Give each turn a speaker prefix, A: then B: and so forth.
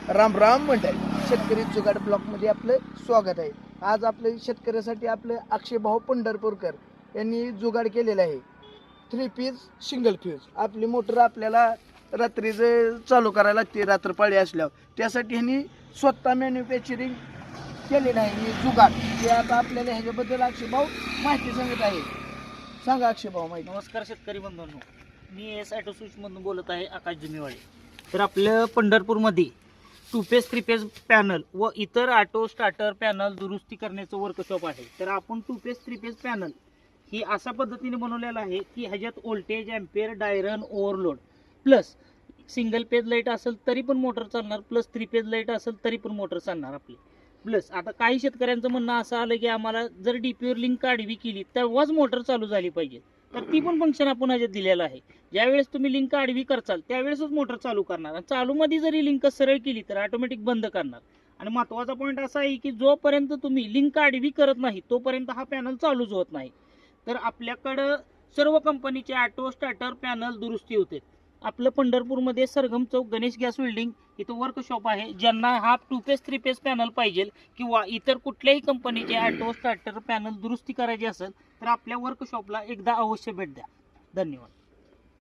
A: राम राम मंडळी, शेतकरी जुगाड ब्लॉकमध्ये आपलं स्वागत आहे. आज आपलं शेतकऱ्यासाठी आपलं अक्षय भाऊ पंढरपूरकर यांनी जुगाड केलेलं आहे. 3 पीस सिंगल फ्यूज. आपली मोटर आपल्याला रात्रीचं चालू करायला लागते रात्रपाळी असल्यावर, त्यासाठी ह्यांनी स्वतः मॅन्युफॅक्चरिंग केलेलं आहे हे जुगाड. ते आता आपल्याला ह्याच्याबद्दल अक्षय भाऊ माहिती सांगत आहे. सांगा अक्षय भाऊ माहिती.
B: नमस्कार शेतकरी बंधूंनो, मी एस ऑटो स्विचमधून बोलत आहे, आकाश जुमेवाडे. तर आपलं पंढरपूरमध्ये 2 पेज 3 पेज पॅनल व इतर ऑटो स्टार्टर पॅनल दुरुस्ती करण्याचं वर्कशॉप आहे. तर आपण 2 पेज 3 पेज पॅनल ही अशा पद्धतीने बनवलेलं आहे की ह्याच्यात व्होल्टेज, एम्पेअर, डायरन, overload plus single phase light असेल तरी पण मोटर चालणार, प्लस 3 पेज लाईट असेल तरी पण मोटर चालणार आपली. प्लस आता काही शेतकऱ्यांचं म्हणणं असं आलं की आम्हाला जर डीपीवर लिंक आडवी केली तेव्हाच मोटर चालू झाली पाहिजे, तर ती पण फंक्शन आपण ह्याच्यात दिलेलं आहे. ज्यावेळेस तुम्ही लिंक आडवी करचाल त्यावेळेसच मोटर चालू करणार, आणि चालूमध्ये जरी लिंक सरळ केली तर ऑटोमॅटिक बंद करणार. आणि महत्त्वाचा पॉईंट असा आहे की जोपर्यंत तुम्ही लिंक आडवी करत नाही तोपर्यंत हा पॅनल चालूच होत नाही. तर आपल्याकडं सर्व कंपनीचे ऑटो स्टार्टर पॅनल दुरुस्ती होते. आपलं पंढरपूरमध्ये सरगम चौक गणेश गॅस वेल्डिंग इथं वर्कशॉप आहे. ज्यांना हा 2 पेज 3 पेज पॅनल पाहिजे किंवा इतर कुठल्याही कंपनीचे ऑटो स्टार्टर पॅनल दुरुस्ती करायची असेल तर आपल्या वर्कशॉपला एकदा अवश्य भेट द्या. धन्यवाद.